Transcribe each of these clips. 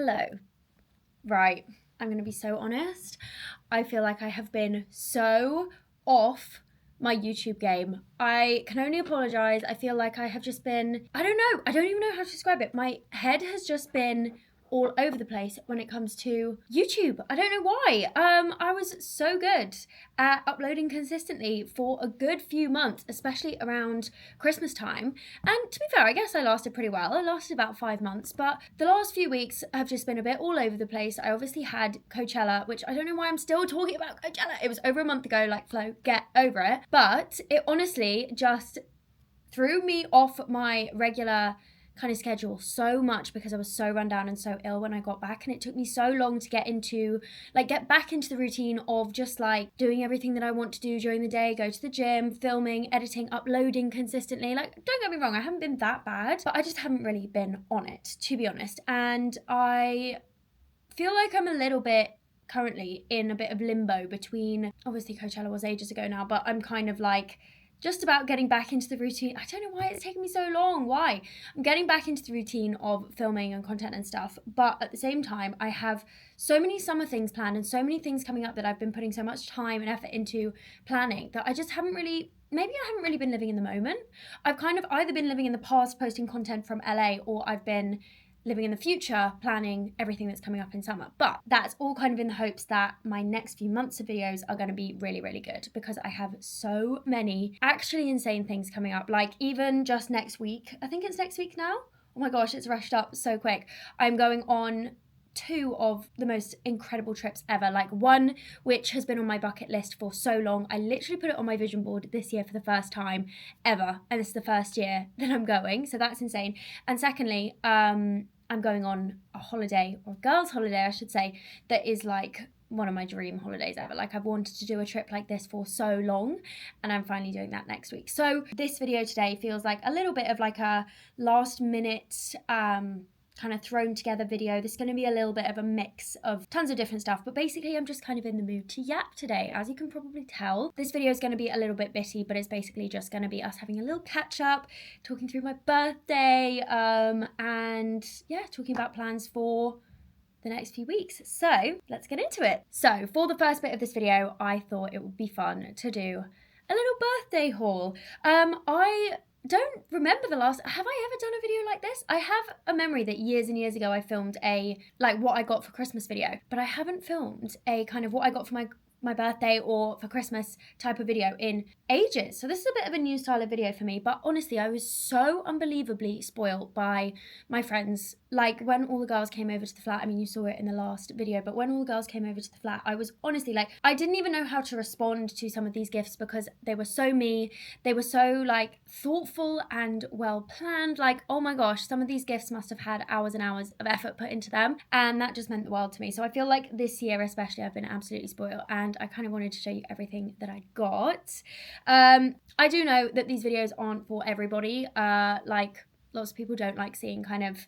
Hello. Right, I'm going to be so honest. I feel like I have been so off my YouTube game. I can only apologize. I feel like I have just been, I don't know, I don't even know how to describe it. My head has just been all over the place when it comes to YouTube. I don't know why. I was so good at uploading consistently for a good few months, especially around Christmas time. And to be fair, I guess I lasted pretty well. I lasted about 5 months, but the last few weeks have just been a bit all over the place. I obviously had Coachella, which I don't know why I'm still talking about Coachella. It was over a month ago, like Flo, get over it. But it honestly just threw me off my regular kind of schedule so much because I was so run down and so ill when I got back, and it took me so long to get back into the routine of just like doing everything that I want to do during the day, go to the gym, filming, editing, uploading consistently. Like, don't get me wrong, I haven't been that bad, but I just haven't really been on it, to be honest. And I feel like I'm a little bit currently in a bit of limbo between, obviously Coachella was ages ago now, but I'm kind of like just about getting back into the routine. I don't know why it's taken me so long. Why? I'm getting back into the routine of filming and content and stuff. But at the same time, I have so many summer things planned and so many things coming up that I've been putting so much time and effort into planning that I just haven't really, maybe I haven't really been living in the moment. I've kind of either been living in the past posting content from LA, or I've been living in the future planning everything that's coming up in summer. But that's all kind of in the hopes that my next few months of videos are going to be really, really good, because I have so many actually insane things coming up. Like even just next week, I think it's next week now. Oh my gosh, it's rushed up so quick. I'm going on 2 of the most incredible trips ever. Like one which has been on my bucket list for so long. I literally put it on my vision board this year for the first time ever, and this is the first year that I'm going, so that's insane. And secondly, I'm going on a holiday, or a girls' holiday I should say, that is like one of my dream holidays ever. Like, I've wanted to do a trip like this for so long, and I'm finally doing that next week. So this video today feels like a little bit of like a last minute kind of thrown together video. This is going to be a little bit of a mix of tons of different stuff, but basically I'm just kind of in the mood to yap today, as you can probably tell. This video is going to be a little bit bitty, but it's basically just going to be us having a little catch up, talking through my birthday, and yeah, talking about plans for the next few weeks. So let's get into it. So for the first bit of this video, I thought it would be fun to do a little birthday haul. I don't remember have I ever done a video like this? I have a memory that years and years ago I filmed a like what I got for Christmas video, but I haven't filmed a kind of what I got for my birthday or for Christmas type of video in ages. So this is a bit of a new style of video for me, but honestly, I was so unbelievably spoiled by my friends. Like when all the girls came over to the flat, I mean, you saw it in the last video, but when all the girls came over to the flat, I was honestly like, I didn't even know how to respond to some of these gifts because they were so me. They were so like thoughtful and well planned. Like, oh my gosh, some of these gifts must have had hours and hours of effort put into them, and that just meant the world to me. So I feel like this year especially, I've been absolutely spoiled, and I kind of wanted to show you everything that I got. I do know that these videos aren't for everybody. Like lots of people don't like seeing kind of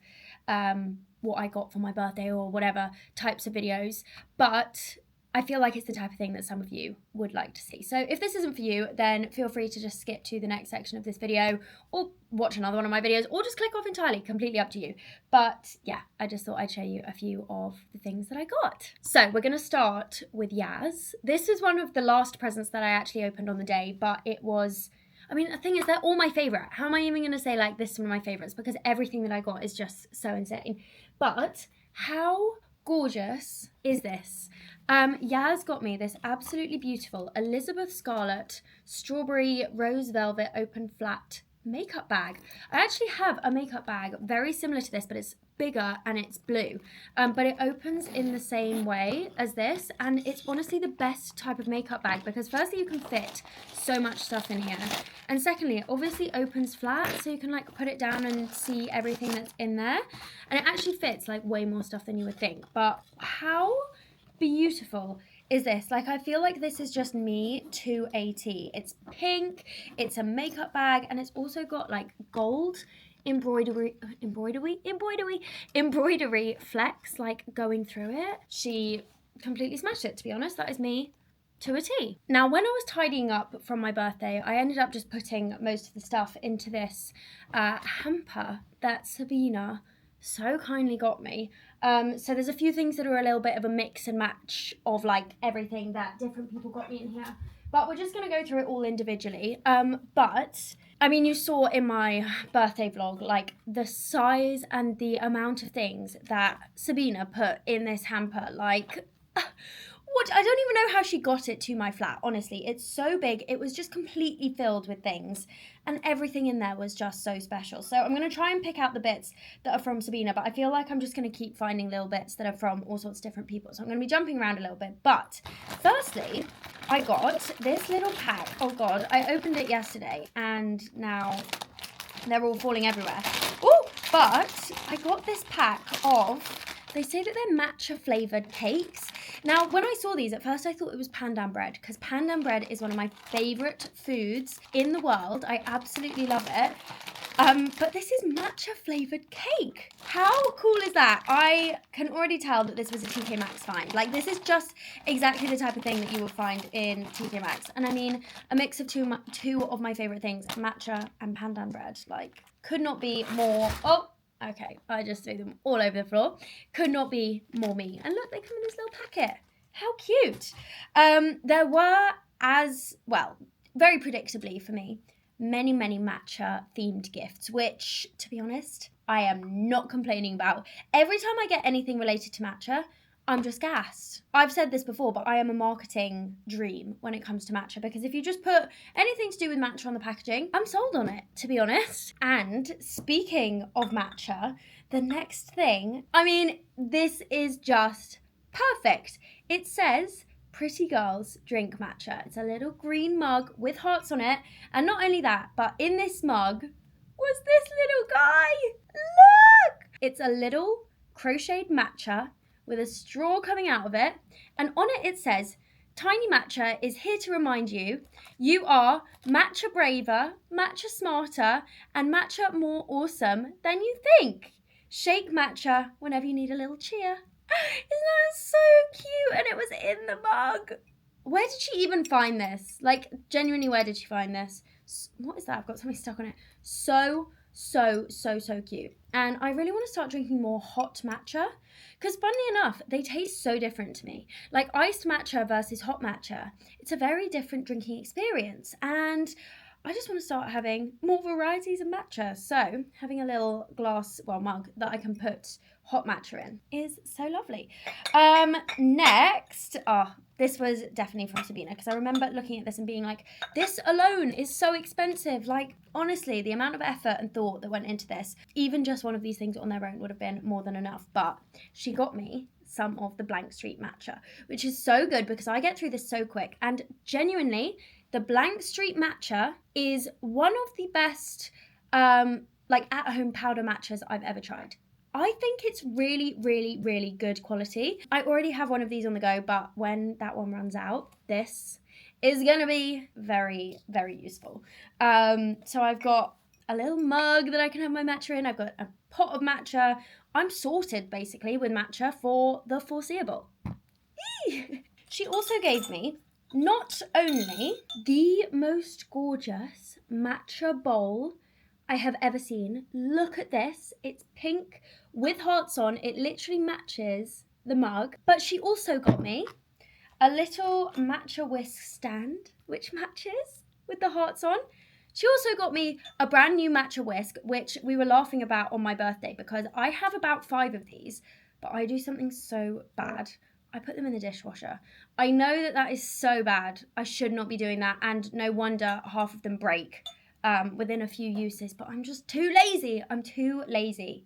what I got for my birthday or whatever types of videos, but I feel like it's the type of thing that some of you would like to see. So if this isn't for you, then feel free to just skip to the next section of this video, or watch another one of my videos, or just click off entirely, completely up to you. But yeah, I just thought I'd show you a few of the things that I got. So we're gonna start with Yaz. This is one of the last presents that I actually opened on the day, but it was, I mean, the thing is, they're all my favorite. How am I even gonna say like this is one of my favorites? Because everything that I got is just so insane. But how gorgeous is this? Yaz got me this absolutely beautiful Elizabeth Scarlett strawberry rose velvet open flat makeup bag. I actually have a makeup bag very similar to this, but it's bigger and it's blue, but it opens in the same way as this, and it's honestly the best type of makeup bag because firstly you can fit so much stuff in here, and secondly it obviously opens flat, so you can like put it down and see everything that's in there, and it actually fits like way more stuff than you would think. But how beautiful is this? Like, I feel like this is just me to a T. It's pink, it's a makeup bag, and it's also got like gold embroidery flecks like going through it. She completely smashed it, to be honest. That is me to a T. Now, when I was tidying up from my birthday, I ended up just putting most of the stuff into this hamper that Sabina so kindly got me. So there's a few things that are a little bit of a mix and match of like everything that different people got me in here. But we're just going to go through it all individually. But, I mean, you saw in my birthday vlog, like, the size and the amount of things that Sabina put in this hamper. Like, what? I don't even know how she got it to my flat, honestly. It's so big. It was just completely filled with things. And everything in there was just so special. So I'm going to try and pick out the bits that are from Sabina. But I feel like I'm just going to keep finding little bits that are from all sorts of different people. So I'm going to be jumping around a little bit. But firstly, I got this little pack. Oh, God. I opened it yesterday. And now they're all falling everywhere. Oh, but I got this pack of... They say that they're matcha flavoured cakes. Now, when I saw these, at first I thought it was pandan bread, because pandan bread is one of my favourite foods in the world. I absolutely love it. But this is matcha flavoured cake. How cool is that? I can already tell that this was a TK Maxx find. Like, this is just exactly the type of thing that you will find in TK Maxx. And I mean, a mix of two of my favourite things, matcha and pandan bread. Like, could not be more... Oh! Okay, I just threw them all over the floor. Could not be more me. And look, they come in this little packet. How cute. There were, as well, very predictably for me, many matcha themed gifts, which, to be honest, I am not complaining about. Every time I get anything related to matcha, I'm just gassed. I've said this before, but I am a marketing dream when it comes to matcha, because if you just put anything to do with matcha on the packaging, I'm sold on it, to be honest. And speaking of matcha, the next thing, I mean, this is just perfect. It says, pretty girls drink matcha. It's a little green mug with hearts on it. And not only that, but in this mug was this little guy. Look! It's a little crocheted matcha with a straw coming out of it, and on it says, Tiny Matcha is here to remind you, you are matcha braver, matcha smarter, and matcha more awesome than you think. Shake matcha whenever you need a little cheer. Isn't that so cute? And it was in the mug. Where did she even find this? Like, genuinely, where did she find this? What is that? I've got something stuck on it. So cute. And I really want to start drinking more hot matcha, because funnily enough, they taste so different to me. Like iced matcha versus hot matcha, it's a very different drinking experience, and I just want to start having more varieties of matcha. So having a little mug that I can put hot matcha in is so lovely. Next, this was definitely from Sabina, because I remember looking at this and being like, this alone is so expensive. Like, honestly, the amount of effort and thought that went into this, even just one of these things on their own would have been more than enough. But she got me some of the Blank Street matcha, which is so good because I get through this so quick. And genuinely, the Blank Street matcha is one of the best like at-home powder matchas I've ever tried. I think it's really good quality. I already have one of these on the go, but when that one runs out, this is going to be very useful. So I've got a little mug that I can have my matcha in. I've got a pot of matcha. I'm sorted, basically, with matcha for the foreseeable. She also gave me not only the most gorgeous matcha bowl I have ever seen. Look at this. It's pink with hearts on. It literally matches the mug. But she also got me a little matcha whisk stand, which matches with the hearts on. She also got me a brand new matcha whisk, which we were laughing about on my birthday, because I have about 5 of these, but I do something so bad. I put them in the dishwasher. I know that is so bad. I should not be doing that, and no wonder half of them break within a few uses, but I'm just too lazy.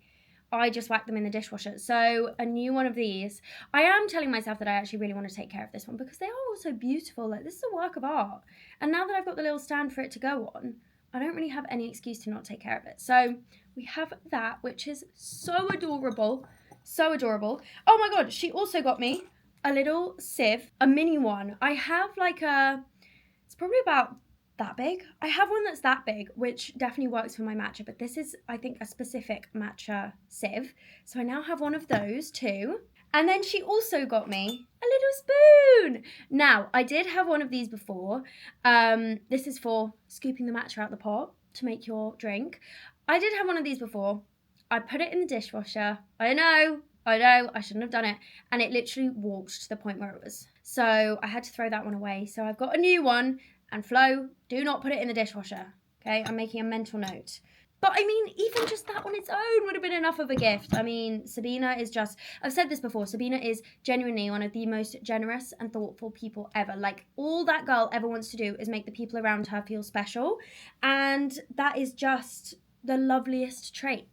I just whack them in the dishwasher. So a new one of these. I am telling myself that I actually really want to take care of this one, because they are all so beautiful. Like, this is a work of art. And now that I've got the little stand for it to go on, I don't really have any excuse to not take care of it. So we have that, which is so adorable. So adorable. Oh my God, she also got me a little sieve, a mini one. I have like it's probably about that big. I have one that's that big, which definitely works for my matcha, but this is, I think, a specific matcha sieve. So I now have one of those too. And then she also got me a little spoon. Now, I did have one of these before. This is for scooping the matcha out the pot to make your drink. I did have one of these before. I put it in the dishwasher. I know, I know, I shouldn't have done it. And it literally walked to the point where it was. So I had to throw that one away. So I've got a new one. And Flo, do not put it in the dishwasher. Okay, I'm making a mental note. But I mean, even just that on its own would have been enough of a gift. I mean, Sabina is just, I've said this before, Sabina is genuinely one of the most generous and thoughtful people ever. Like, all that girl ever wants to do is make the people around her feel special. And that is just the loveliest trait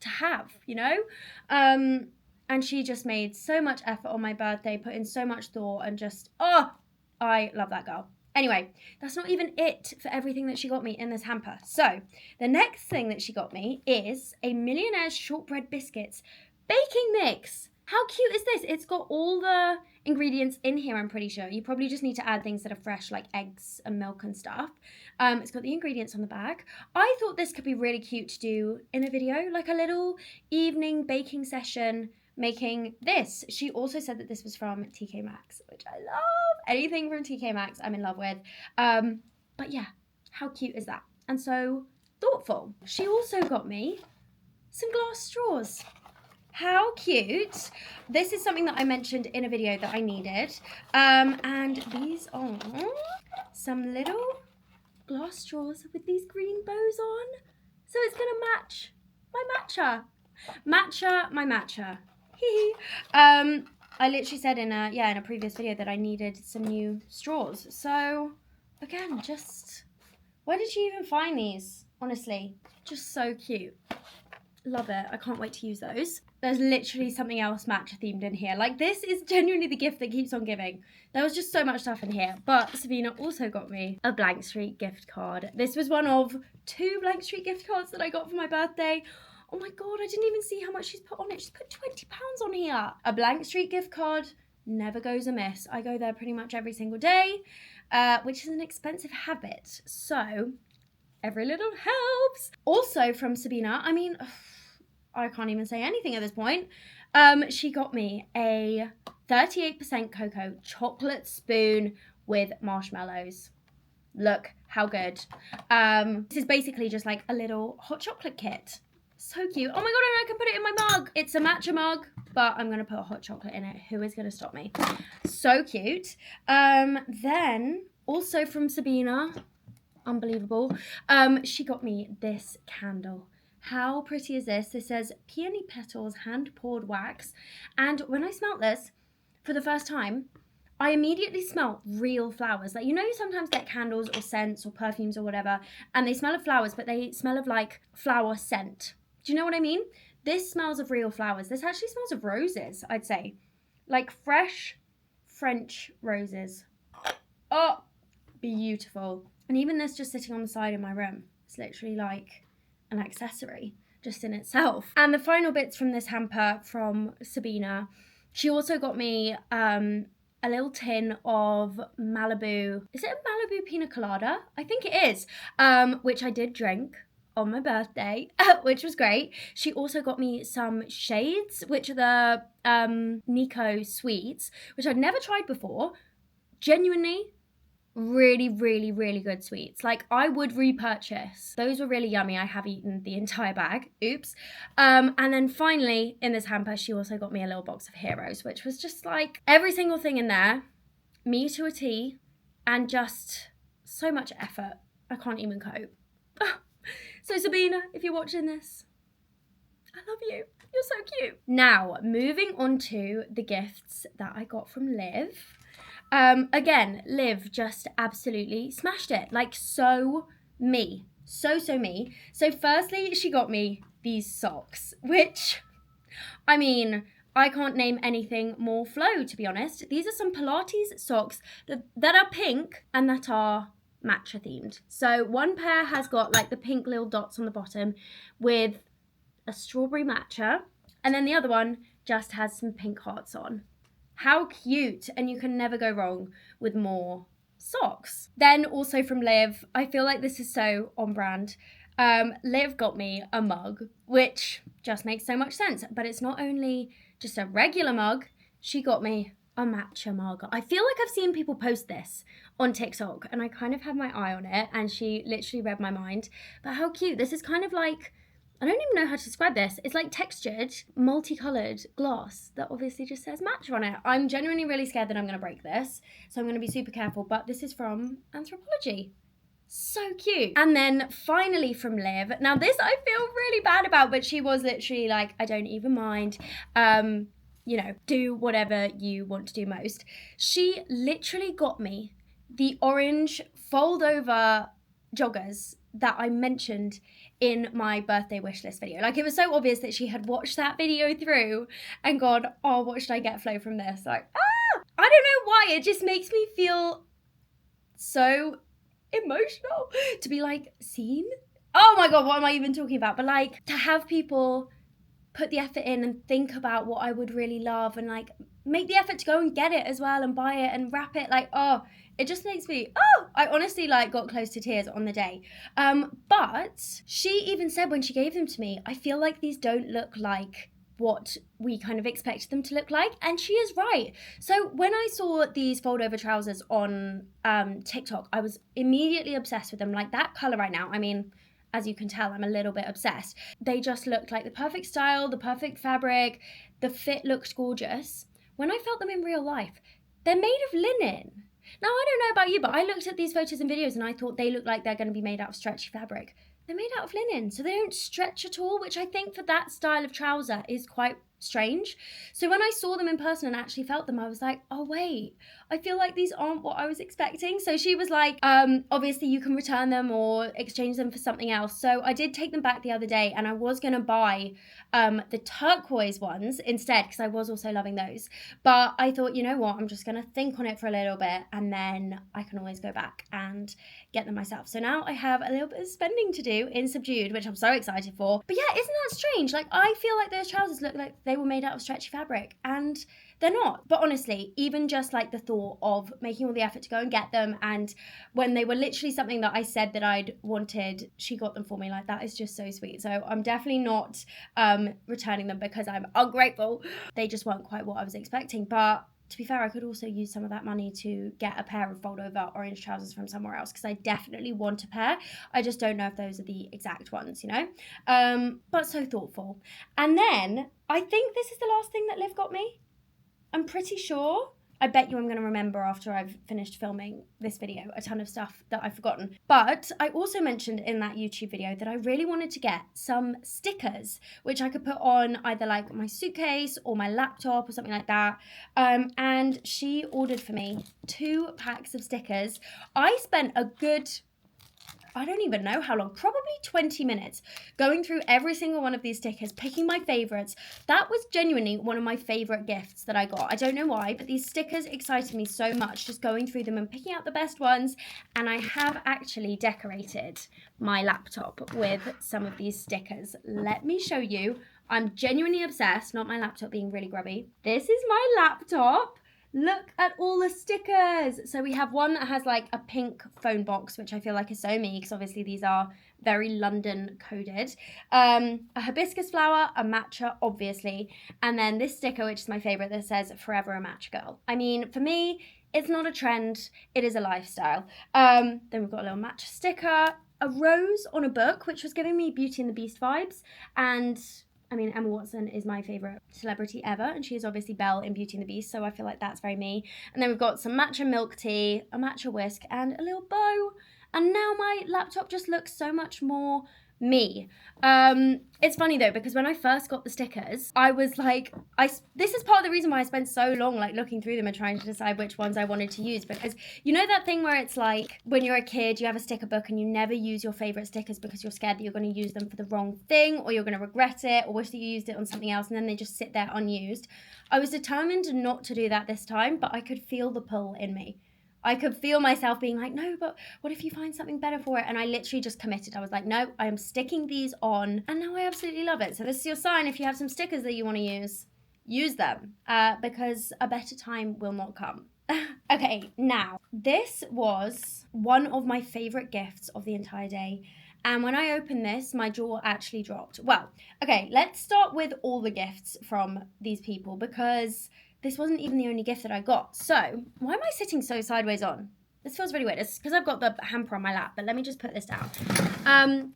to have, you know? And she just made so much effort on my birthday, put in so much thought, and just, oh, I love that girl. Anyway, that's not even it for everything that she got me in this hamper. So, the next thing that she got me is a Millionaire's Shortbread Biscuits baking mix. How cute is this? It's got all the ingredients in here, I'm pretty sure. You probably just need to add things that are fresh, like eggs and milk and stuff. It's got the ingredients on the bag. I thought this could be really cute to do in a video, like a little evening baking session making this. She also said that this was from TK Maxx, which I love. Anything from TK Maxx I'm in love with. But yeah, how cute is that? And so thoughtful. She also got me some glass straws. How cute. This is something that I mentioned in a video that I needed. And these are some little glass straws with these green bows on. So it's gonna match my matcha. Matcha, my matcha. I literally said in a previous video that I needed some new straws. So again, just where did she even find these? Honestly, just so cute. Love it. I can't wait to use those. There's literally something else matcha themed in here. Like, this is genuinely the gift that keeps on giving. There was just so much stuff in here. But Sabina also got me a Blank Street gift card. This was one of 2 Blank Street gift cards that I got for my birthday. Oh my God, I didn't even see how much she's put on it. She's put £20 on here. A Blank Street gift card never goes amiss. I go there pretty much every single day, which is an expensive habit. So every little helps. Also from Sabina, I mean, I can't even say anything at this point. She got me a 38% cocoa chocolate spoon with marshmallows. Look how good. This is basically just like a little hot chocolate kit. So cute. Oh my God, and I can put it in my mug. It's a matcha mug, but I'm going to put a hot chocolate in it. Who is going to stop me? So cute. Then, also from Sabina, unbelievable, she got me this candle. How pretty is this? This says peony petals, hand-poured wax. And when I smelt this for the first time, I immediately smelled real flowers. Like, you know, you sometimes get candles or scents or perfumes or whatever, and they smell of flowers, but they smell of like flower scent. Do you know what I mean? This smells of real flowers. This actually smells of roses, I'd say. Like fresh French roses. Oh, beautiful. And even this just sitting on the side in my room. It's literally like an accessory just in itself. And the final bits from this hamper from Sabina, she also got me a little tin of Malibu. Is it a Malibu pina colada? I think it is, which I did drink on my birthday, which was great. She also got me some shades, which are the Nico sweets, which I'd never tried before. Genuinely, really, really, really good sweets. Like, I would repurchase. Those were really yummy. I have eaten the entire bag. Oops. And then finally, in this hamper, she also got me a little box of Heroes, which was just like every single thing in there, me to a T, and just so much effort. I can't even cope. So Sabina, if you're watching this, I love you. You're so cute. Now, moving on to the gifts that I got from Liv. Again, Liv just absolutely smashed it. Like, so me. So me. So firstly, she got me these socks, which, I mean, I can't name anything more Flo, to be honest. These are some Pilates socks that are pink and that are matcha themed. So one pair has got like the pink little dots on the bottom with a strawberry matcha, and then the other one just has some pink hearts on. How cute. And you can never go wrong with more socks. Then also from Liv, I feel like this is so on brand. Liv got me a mug, which just makes so much sense, but it's not only just a regular mug, she got me a matcha mug. I feel like I've seen people post this on TikTok and I kind of had my eye on it and she literally read my mind. But how cute. This is kind of like I don't even know how to describe this. It's like textured, multicolored gloss that obviously just says Matcha on it. I'm genuinely really scared that I'm going to break this, so I'm going to be super careful, but this is from Anthropologie. So cute. And then finally from Liv. Now this I feel really bad about, but she was literally like, I don't even mind. You know, do whatever you want to do most. She literally got me the orange fold over joggers that I mentioned in my birthday wish list video. Like, it was so obvious that she had watched that video through and gone, oh, what should I get Flo from this? Like, I don't know why, it just makes me feel so emotional to be like seen. Oh my god, what am I even talking about? But like, to have people put the effort in and think about what I would really love and like make the effort to go and get it as well and buy it and wrap it, like, oh, it just makes me, I honestly like got close to tears on the day. But she even said when she gave them to me, I feel like these don't look like what we kind of expected them to look like, and she is right. So when I saw these fold over trousers on TikTok, I was immediately obsessed with them. Like, that color right now, I mean, as you can tell, I'm a little bit obsessed. They just looked like the perfect style, the perfect fabric, the fit looked gorgeous. When I felt them in real life, they're made of linen. Now, I don't know about you, but I looked at these photos and videos and I thought they look like they're going to be made out of stretchy fabric. They're made out of linen, so they don't stretch at all, which I think for that style of trouser is quite strange. So when I saw them in person and actually felt them, I was like, oh wait, I feel like these aren't what I was expecting. So she was like, obviously you can return them or exchange them for something else. So I did take them back the other day, and I was going to buy the turquoise ones instead, because I was also loving those. But I thought, you know what, I'm just going to think on it for a little bit, and then I can always go back and get them myself. So now I have a little bit of spending to do in Subdued, which I'm so excited for. But yeah, isn't that strange? Like, I feel like those trousers look like they were made out of stretchy fabric, and they're not. But honestly, even just like the thought of making all the effort to go and get them, and when they were literally something that I said that I'd wanted, she got them for me. Like, that is just so sweet. So I'm definitely not returning them because I'm ungrateful. They just weren't quite what I was expecting. But to be fair, I could also use some of that money to get a pair of fold over orange trousers from somewhere else, because I definitely want a pair. I just don't know if those are the exact ones, you know? But so thoughtful. And then I think this is the last thing that Liv got me. I'm pretty sure. I bet you I'm going to remember after I've finished filming this video a ton of stuff that I've forgotten. But I also mentioned in that YouTube video that I really wanted to get some stickers, which I could put on either like my suitcase or my laptop or something like that. And she ordered for me 2 packs of stickers. I spent a good, I don't even know how long, probably 20 minutes going through every single one of these stickers, picking my favorites. That was genuinely one of my favorite gifts that I got. I don't know why, but these stickers excited me so much, just going through them and picking out the best ones. And I have actually decorated my laptop with some of these stickers. Let me show you. I'm genuinely obsessed, not my laptop being really grubby. This is my laptop. Look at all the stickers. So we have one that has like a pink phone box, which I feel like is so me, because obviously these are very London coded. A hibiscus flower, a matcha, obviously. And then this sticker, which is my favorite, that says forever a matcha girl. I mean, for me, it's not a trend, it is a lifestyle. Then we've got a little matcha sticker, a rose on a book, which was giving me Beauty and the Beast vibes. And I mean, Emma Watson is my favourite celebrity ever, and she is obviously Belle in Beauty and the Beast, so I feel like that's very me. And then we've got some matcha milk tea, a matcha whisk, and a little bow. And now my laptop just looks so much more me. It's funny though, because when I first got the stickers, I was like, this is part of the reason why I spent so long like looking through them and trying to decide which ones I wanted to use, because you know that thing where it's like when you're a kid, you have a sticker book and you never use your favorite stickers because you're scared that you're going to use them for the wrong thing, or you're going to regret it, or wish that you used it on something else, and then they just sit there unused. I was determined not to do that this time, but I could feel the pull in me. I could feel myself being like, no, but what if you find something better for it? And I literally just committed. I was like, no, I am sticking these on. And now I absolutely love it. So this is your sign. If you have some stickers that you want to use them, because a better time will not come. Okay, now, this was one of my favorite gifts of the entire day. And when I opened this, my jaw actually dropped. Well, okay, let's start with all the gifts from these people, because this wasn't even the only gift that I got. So, why am I sitting so sideways on? This feels really weird. It's because I've got the hamper on my lap, but let me just put this down.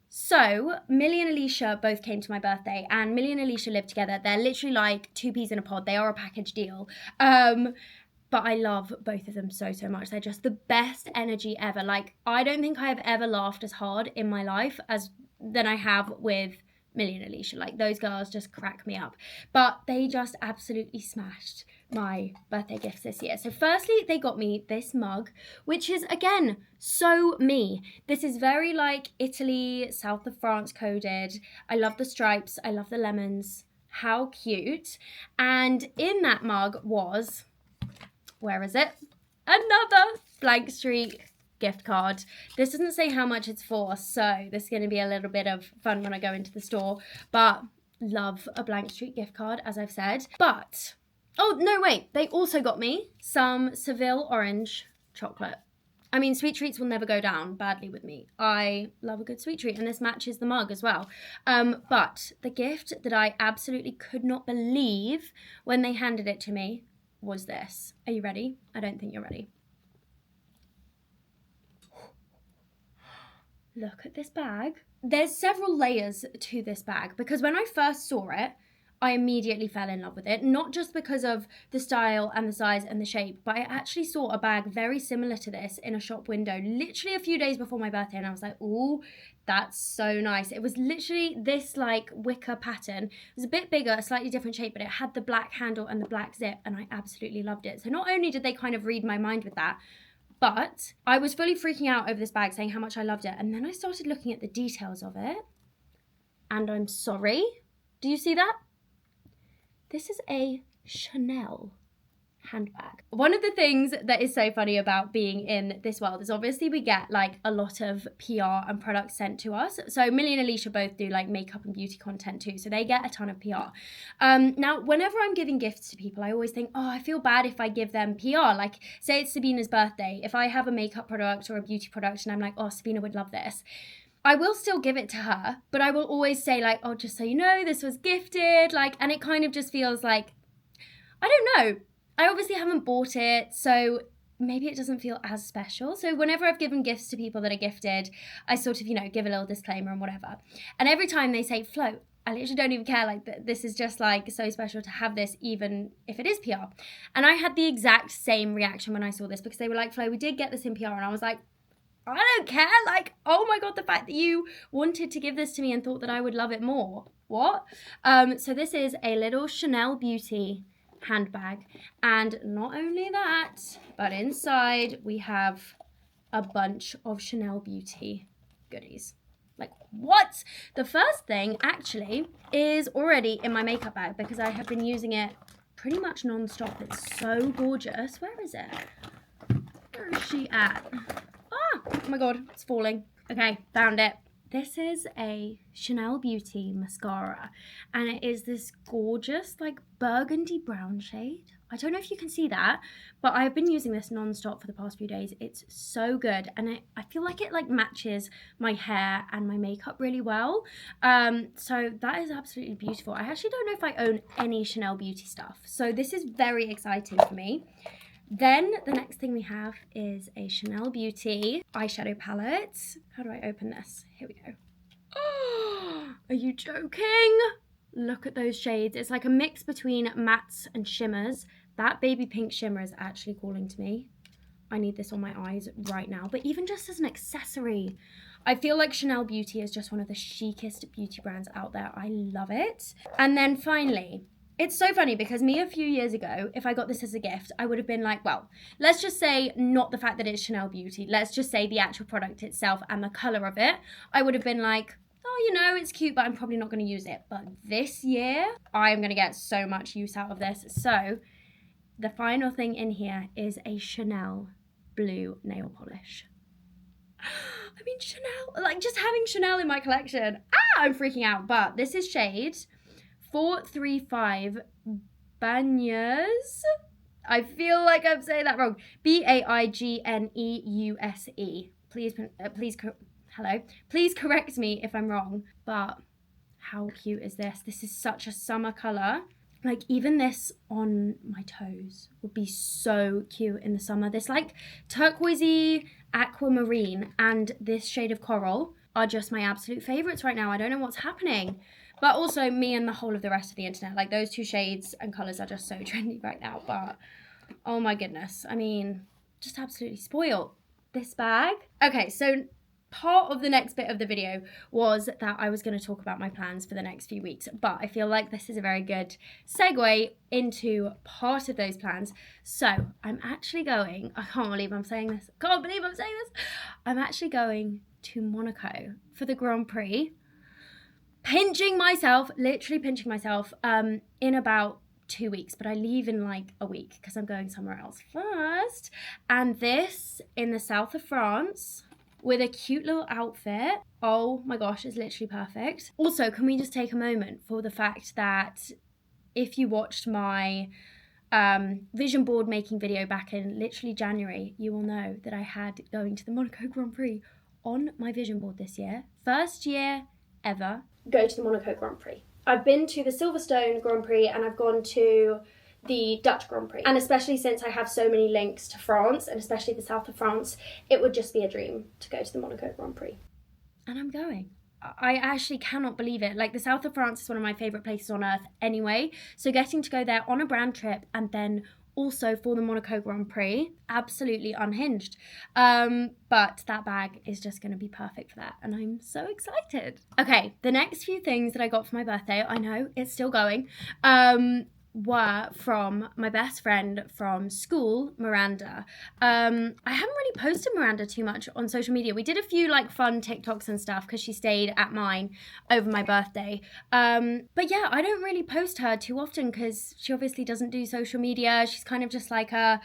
So Millie and Alicia both came to my birthday, and Millie and Alicia live together. They're literally like two peas in a pod. They are a package deal. But I love both of them so much. They're just the best energy ever. Like, I don't think I have ever laughed as hard in my life than I have with Millie and Alicia. Like, those girls just crack me up. But they just absolutely smashed my birthday gifts this year. So firstly, they got me this mug, which is, again, so me. This is very like Italy, south of France coded. I love the stripes. I love the lemons. How cute. And in that mug was, where is it? Another Blank Street gift card. This doesn't say how much it's for, so this is going to be a little bit of fun when I go into the store. But love a Blank Street gift card, as I've said. But, oh, no, wait. They also got me some Seville orange chocolate. I mean, sweet treats will never go down badly with me. I love a good sweet treat, and this matches the mug as well. But the gift that I absolutely could not believe when they handed it to me was this. Are you ready? I don't think you're ready. Look at this bag. There's several layers to this bag because when I first saw it, I immediately fell in love with it. Not just because of the style and the size and the shape, but I actually saw a bag very similar to this in a shop window literally a few days before my birthday, and I was like, ooh, that's so nice. It was literally this like wicker pattern. It was a bit bigger, a slightly different shape, but it had the black handle and the black zip, and I absolutely loved it. So not only did they kind of read my mind with that, but I was fully freaking out over this bag, saying how much I loved it. And then I started looking at the details of it, and I'm sorry. Do you see that? This is a Chanel handbag. One of the things that is so funny about being in this world is obviously we get like a lot of PR and products sent to us. So Millie and Alicia both do like makeup and beauty content too, so they get a ton of PR. Now, whenever I'm giving gifts to people, I always think, oh, I feel bad if I give them PR. Like, say it's Sabina's birthday. If I have a makeup product or a beauty product and I'm like, oh, Sabina would love this, I will still give it to her, but I will always say like, oh, just so you know, this was gifted, like, and it kind of just feels like, I don't know. I obviously haven't bought it, so maybe it doesn't feel as special. So whenever I've given gifts to people that are gifted, I sort of, give a little disclaimer and whatever. And every time they say Flo, I literally don't even care. Like, this is just like so special to have this, even if it is PR. And I had the exact same reaction when I saw this because they were like, Flo, we did get this in PR. And I was like, I don't care. Like, oh my God, the fact that you wanted to give this to me and thought that I would love it more. What? So this is a little Chanel Beauty handbag. And not only that, but inside we have a bunch of Chanel Beauty goodies. Like, what? The first thing actually is already in my makeup bag because I have been using it pretty much non-stop. It's so gorgeous. Where is it? Where is she at? Oh my God, it's falling. Okay, found it. This is a Chanel Beauty mascara, and it is this gorgeous like burgundy brown shade. I don't know if you can see that, but I've been using this non-stop for the past few days. It's so good, and I feel like it like matches my hair and my makeup really well. So that is absolutely beautiful. I actually don't know if I own any Chanel Beauty stuff, so this is very exciting for me. Then the next thing we have is a Chanel Beauty eyeshadow palette. How do I open this? Here we go. Oh, are you joking? Look at those shades. It's like a mix between mattes and shimmers. That baby pink shimmer is actually calling to me. I need this on my eyes right now. But even just as an accessory, I feel like Chanel Beauty is just one of the chicest beauty brands out there. I love it. And then finally, it's so funny because me a few years ago, if I got this as a gift, I would have been like, well, let's just say not the fact that it's Chanel Beauty. Let's just say the actual product itself and the colour of it. I would have been like, oh, it's cute, but I'm probably not going to use it. But this year, I'm going to get so much use out of this. So the final thing in here is a Chanel blue nail polish. I mean, Chanel, like just having Chanel in my collection. I'm freaking out. But this is shade 435 Baigneurs. I feel like I'm saying that wrong. Baigneuse. Please correct me if I'm wrong. But how cute is this? This is such a summer color. Like even this on my toes would be so cute in the summer. This like turquoisey aquamarine and this shade of coral are just my absolute favorites right now. I don't know what's happening. But also me and the whole of the rest of the internet. Like those two shades and colours are just so trendy right now. But oh my goodness. I mean, just absolutely spoiled. This bag. Okay, so part of the next bit of the video was that I was going to talk about my plans for the next few weeks, but I feel like this is a very good segue into part of those plans. So I'm actually going, I can't believe I'm saying this, I'm actually going to Monaco for the Grand Prix, pinching myself, literally pinching myself, in about 2 weeks, but I leave in like a week because I'm going somewhere else first. And this in the south of France with a cute little outfit. Oh my gosh, it's literally perfect. Also, can we just take a moment for the fact that if you watched my vision board making video back in literally January, you will know that I had going to the Monaco Grand Prix on my vision board this year. First year ever, go to the Monaco Grand Prix. I've been to the Silverstone Grand Prix and I've gone to the Dutch Grand Prix. And especially since I have so many links to France, and especially the south of France, it would just be a dream to go to the Monaco Grand Prix. And I'm going. I actually cannot believe it. Like the south of France is one of my favourite places on earth anyway. So getting to go there on a brand trip and then also for the Monaco Grand Prix, absolutely unhinged. But that bag is just going to be perfect for that. And I'm so excited. Okay, the next few things that I got for my birthday, I know it's still going, were from my best friend from school, Miranda. I haven't really posted Miranda too much on social media. We did a few like fun TikToks and stuff because she stayed at mine over my birthday. But yeah, I don't really post her too often because she obviously doesn't do social media. She's kind of just like a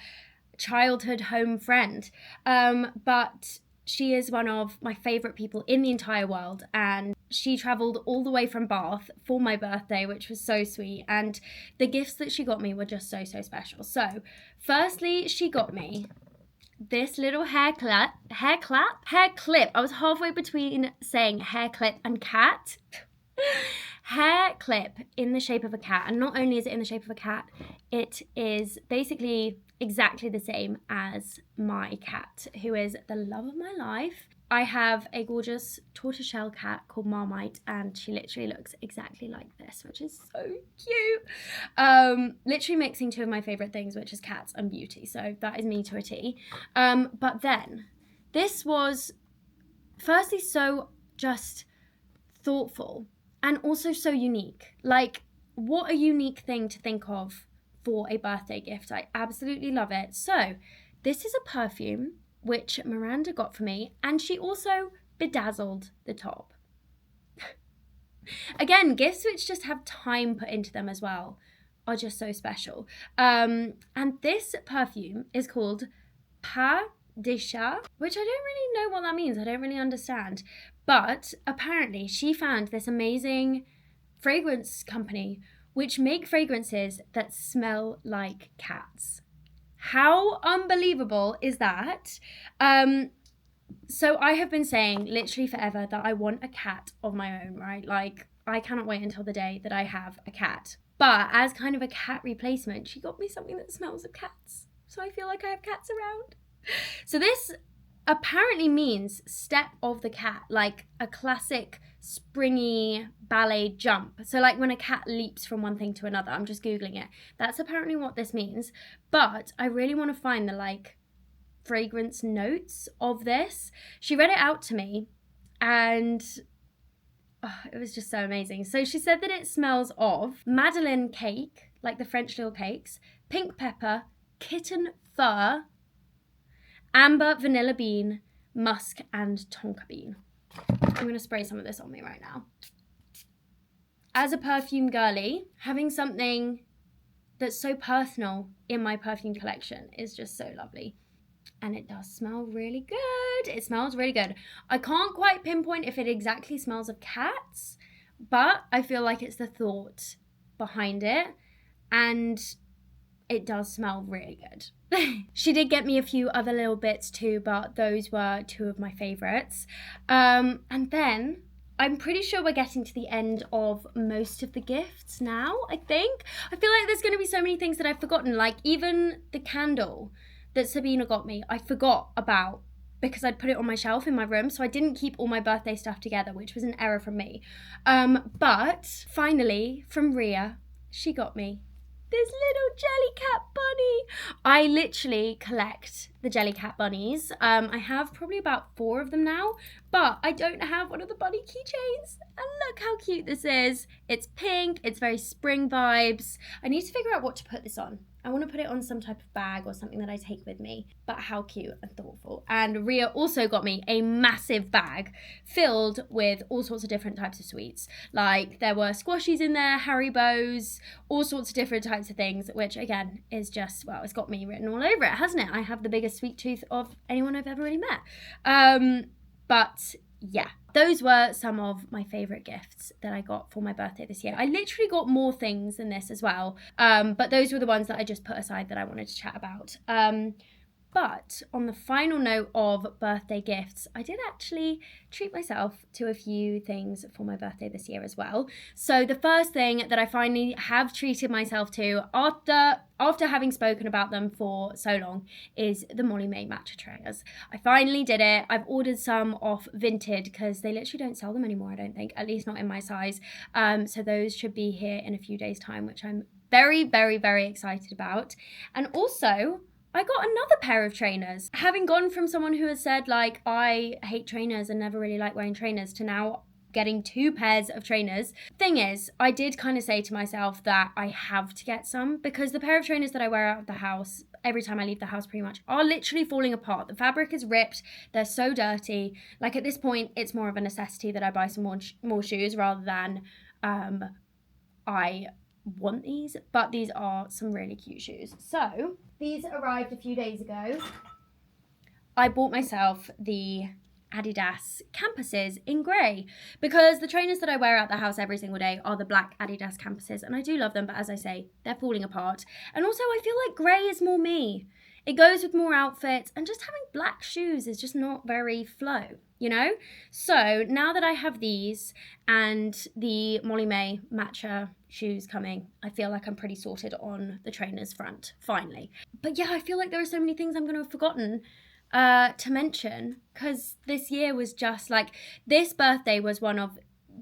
childhood home friend. But she is one of my favourite people in the entire world, and she travelled all the way from Bath for my birthday, which was so sweet, and the gifts that she got me were just so special. So firstly, she got me this little hair clip. I was halfway between saying hair clip and cat. Hair clip in the shape of a cat, and not only is it in the shape of a cat, it is basically exactly the same as my cat, who is the love of my life. I have a gorgeous tortoiseshell cat called Marmite, and she literally looks exactly like this, which is so cute. Literally mixing two of my favourite things, which is cats and beauty, so that is me to a T. But then, this was firstly so just thoughtful and also so unique. Like, what a unique thing to think of for a birthday gift. I absolutely love it. So this is a perfume which Miranda got for me, and she also bedazzled the top. Again, gifts which just have time put into them as well are just so special. And this perfume is called Pas de Chat, which I don't really know what that means. I don't really understand. But apparently she found this amazing fragrance company which make fragrances that smell like cats. How unbelievable is that? So I have been saying literally forever that I want a cat of my own, right? Like, I cannot wait until the day that I have a cat. But as kind of a cat replacement, she got me something that smells of cats. So I feel like I have cats around. So this apparently means step of the cat, like a classic springy ballet jump. So like when a cat leaps from one thing to another. I'm just Googling it. That's apparently what this means. But I really want to find the like fragrance notes of this. She read it out to me and it was just so amazing. So she said that it smells of Madeleine cake, like the French little cakes, pink pepper, kitten fur, amber, vanilla bean, musk, and tonka bean. I'm going to spray some of this on me right now. As a perfume girly, having something that's so personal in my perfume collection is just so lovely. And it does smell really good. It smells really good. I can't quite pinpoint if it exactly smells of cats, but I feel like it's the thought behind it. And it does smell really good. She did get me a few other little bits too, but those were two of my favourites. And then I'm pretty sure we're getting to the end of most of the gifts now, I think. I feel like there's going to be so many things that I've forgotten, like even the candle that Sabina got me, I forgot about because I'd put it on my shelf in my room, so I didn't keep all my birthday stuff together, which was an error from me. But finally, from Ria, she got me this little Jellycat bunny. I literally collect the Jellycat bunnies. I have probably about 4 of them now, but I don't have one of the bunny keychains. And look how cute this is. It's pink, it's very spring vibes. I need to figure out what to put this on. I want to put it on some type of bag or something that I take with me. But how cute and thoughtful. And Ria also got me a massive bag filled with all sorts of different types of sweets. Like there were squashies in there, Haribo's, all sorts of different types of things, which again is just, well, it's got me written all over it, hasn't it? I have the biggest sweet tooth of anyone I've ever really met. But yeah, those were some of my favourite gifts that I got for my birthday this year. I literally got more things than this as well, but those were the ones that I just put aside that I wanted to chat about. But on the final note of birthday gifts, I did actually treat myself to a few things for my birthday this year as well. So the first thing that I finally have treated myself to after having spoken about them for so long is the Molly May matcha trays. I finally did it. I've ordered some off Vinted because they literally don't sell them anymore, I don't think, at least not in my size. So those should be here in a few days' time, which I'm very, very, very excited about. And also, I got another pair of trainers. Having gone from someone who has said, like, I hate trainers and never really like wearing trainers to now getting 2 pairs of trainers. Thing is, I did kind of say to myself that I have to get some because the pair of trainers that I wear out of the house every time I leave the house pretty much are literally falling apart. The fabric is ripped. They're so dirty. Like at this point, it's more of a necessity that I buy some more shoes rather than I want these, but these are some really cute shoes. So these arrived a few days ago. I bought myself the Adidas campuses in grey because the trainers that I wear out the house every single day are the black Adidas campuses, and I do love them, but as I say, they're falling apart. And also I feel like grey is more me. It goes with more outfits, and just having black shoes is just not very flow, you know? So now that I have these and the Molly May matcha shoes coming, I feel like I'm pretty sorted on the trainers front, finally. But yeah, I feel like there are so many things I'm going to have forgotten to mention because this year was just like, this birthday was one of,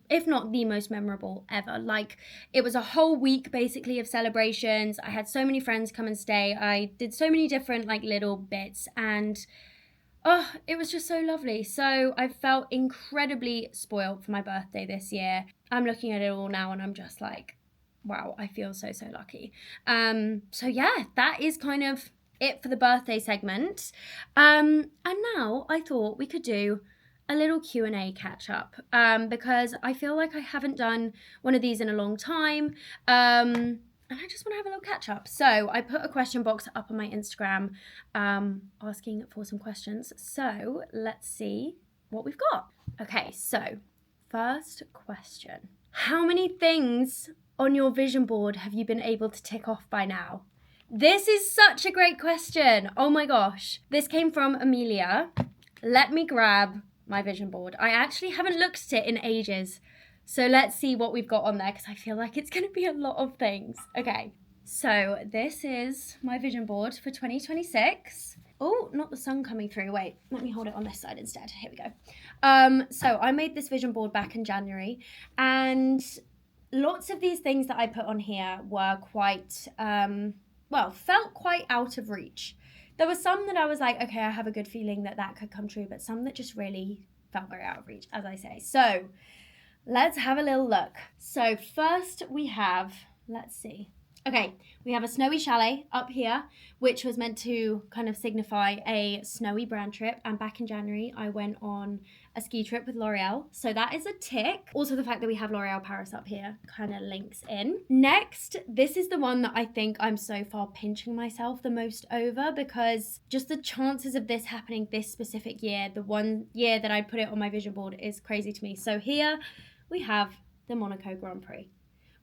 if not the most memorable ever. Like, it was a whole week basically of celebrations. I had so many friends come and stay. I did so many different like little bits, and oh, it was just so lovely. So I felt incredibly spoiled for my birthday this year. I'm looking at it all now and I'm just like, wow, I feel so lucky. So yeah, that is kind of it for the birthday segment. And now I thought we could do a little Q&A catch up because I feel like I haven't done one of these in a long time. And I just want to have a little catch up. So I put a question box up on my Instagram asking for some questions. So let's see what we've got. Okay, so first question. How many things on your vision board have you been able to tick off by now? This is such a great question. Oh my gosh. This came from Amelia. Let me grab my vision board. I actually haven't looked at it in ages. So let's see what we've got on there because I feel like it's going to be a lot of things. Okay, so this is my vision board for 2026. Oh, not the sun coming through. Wait, let me hold it on this side instead. Here we go. So I made this vision board back in January, and lots of these things that I put on here were quite, felt quite out of reach. There were some that I was like, okay, I have a good feeling that that could come true, but some that just really felt very out of reach, as I say. So let's have a little look. So first we have, let's see. Okay, we have a snowy chalet up here, which was meant to kind of signify a snowy brand trip. And back in January, I went on a ski trip with L'Oreal. So that is a tick. Also, the fact that we have L'Oreal Paris up here kind of links in. Next, this is the one that I think I'm so far pinching myself the most over because just the chances of this happening this specific year, the one year that I put it on my vision board, is crazy to me. So here we have the Monaco Grand Prix,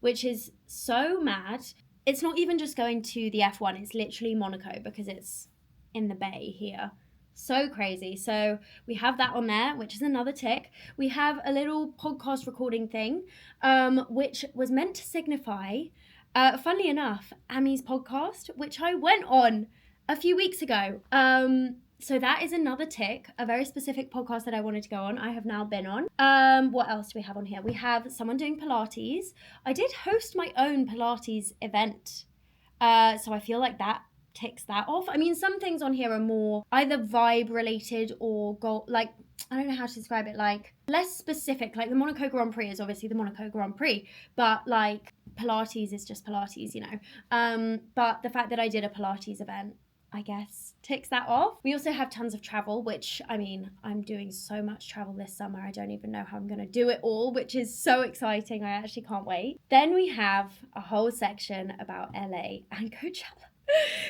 which is so mad. It's not even just going to the F1, it's literally Monaco because it's in the bay here. So crazy. So we have that on there, which is another tick. We have a little podcast recording thing, which was meant to signify, funnily enough, Ami's podcast, which I went on a few weeks ago. So that is another tick, a very specific podcast that I wanted to go on. I have now been on. What else do we have on here? We have someone doing Pilates. I did host my own Pilates event. So I feel like that ticks that off. I mean, some things on here are more either vibe related or goal, like, I don't know how to describe it, like less specific. Like the Monaco Grand Prix is obviously the Monaco Grand Prix, but like Pilates is just Pilates, you know. But the fact that I did a Pilates event, I guess, ticks that off. We also have tons of travel, which, I mean, I'm doing so much travel this summer. I don't even know how I'm going to do it all, which is so exciting. I actually can't wait. Then we have a whole section about LA and Coachella.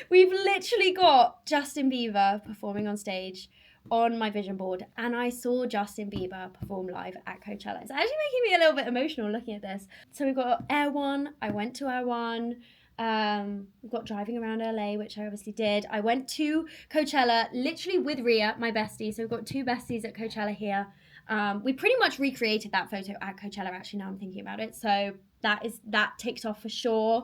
We've literally got Justin Bieber performing on stage on my vision board, and I saw Justin Bieber perform live at Coachella. It's actually making me a little bit emotional looking at this. So we've got Air One. I went to Air One. We've got driving around LA, which I obviously did. I went to Coachella literally with Ria, my bestie. So we've got two besties at Coachella here. We pretty much recreated that photo at Coachella, actually, now I'm thinking about it. So that ticked off for sure.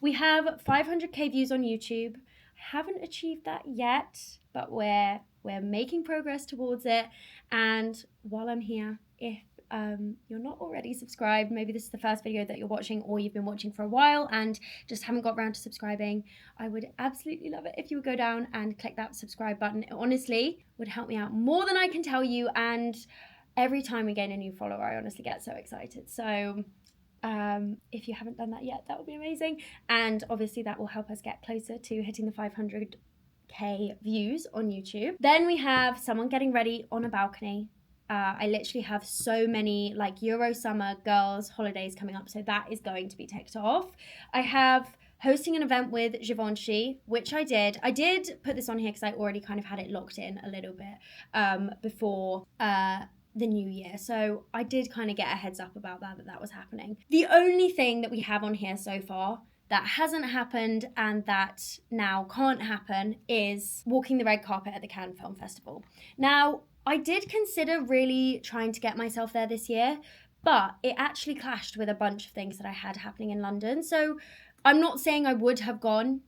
We have 500k views on YouTube. I haven't achieved that yet, but we're making progress towards it. And while I'm here, if you're not already subscribed, maybe this is the first video that you're watching, or you've been watching for a while and just haven't got around to subscribing, I would absolutely love it if you would go down and click that subscribe button. It honestly would help me out more than I can tell you, and every time we gain a new follower, I honestly get so excited. So if you haven't done that yet, that would be amazing, and obviously that will help us get closer to hitting the 500k views on YouTube. Then we have someone getting ready on a balcony. I literally have so many like Euro summer girls holidays coming up, so that is going to be ticked off. I have hosting an event with Givenchy, which I did. I did put this on here because I already kind of had it locked in a little bit before the new year. So I did kind of get a heads up about that was happening. The only thing that we have on here so far that hasn't happened and that now can't happen is walking the red carpet at the Cannes Film Festival. Now, I did consider really trying to get myself there this year, but it actually clashed with a bunch of things that I had happening in London. So I'm not saying I would have gone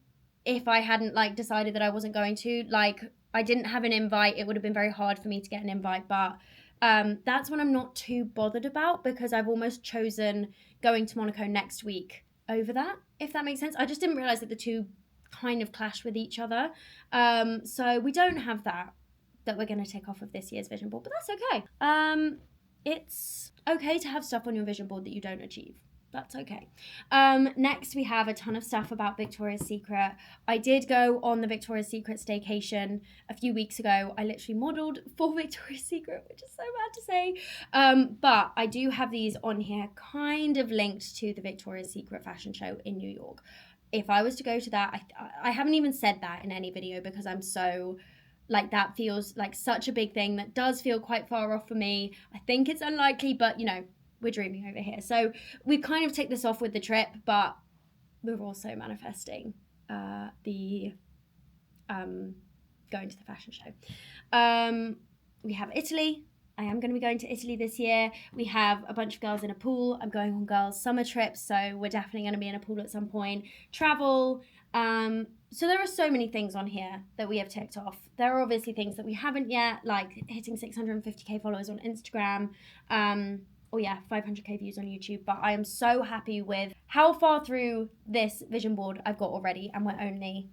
if I hadn't like decided that I wasn't going to. Like, I didn't have an invite. It would have been very hard for me to get an invite, but that's one I'm not too bothered about because I've almost chosen going to Monaco next week over that, if that makes sense. I just didn't realize that the two kind of clash with each other. So we don't have that we're going to take off of this year's vision board, but that's okay. It's okay to have stuff on your vision board that you don't achieve. That's okay. Next, we have a ton of stuff about Victoria's Secret. I did go on the Victoria's Secret staycation a few weeks ago. I literally modelled for Victoria's Secret, which is so bad to say. But I do have these on here kind of linked to the Victoria's Secret fashion show in New York. If I was to go to that, I haven't even said that in any video because I'm so... like that feels like such a big thing that does feel quite far off for me. I think it's unlikely, but you know, we're dreaming over here. So we kind of take this off with the trip, but we're also manifesting the going to the fashion show. We have Italy. I am going to be going to Italy this year. We have a bunch of girls in a pool. I'm going on girls' summer trips, so we're definitely going to be in a pool at some point. Travel. So there are so many things on here that we have ticked off. There are obviously things that we haven't yet, like hitting 650k followers on Instagram. 500k views on YouTube. But I am so happy with how far through this vision board I've got already, and we're only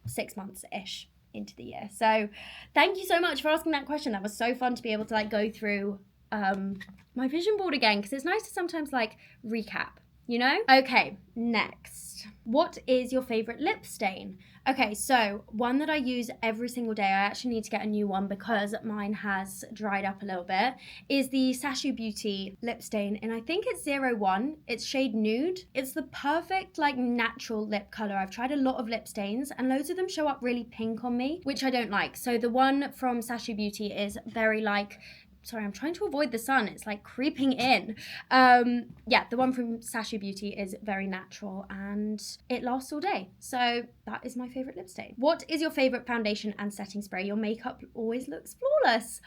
6 months-ish into the year. So thank you so much for asking that question. That was so fun to be able to like go through my vision board again, because it's nice to sometimes like recap, you know? Okay, next. What is your favorite lip stain? Okay, so one that I use every single day, I actually need to get a new one because mine has dried up a little bit, is the Sacha Beauty lip stain, and I think it's 01. It's shade Nude. It's the perfect like natural lip color. I've tried a lot of lip stains and loads of them show up really pink on me, which I don't like. So the one from Sacha Beauty is very like Sorry, I'm trying to avoid the sun. It's like creeping in. Yeah, the one from Sacha Beauty is very natural and it lasts all day. So that is my favourite lip stain. What is your favourite foundation and setting spray? Your makeup always looks flawless.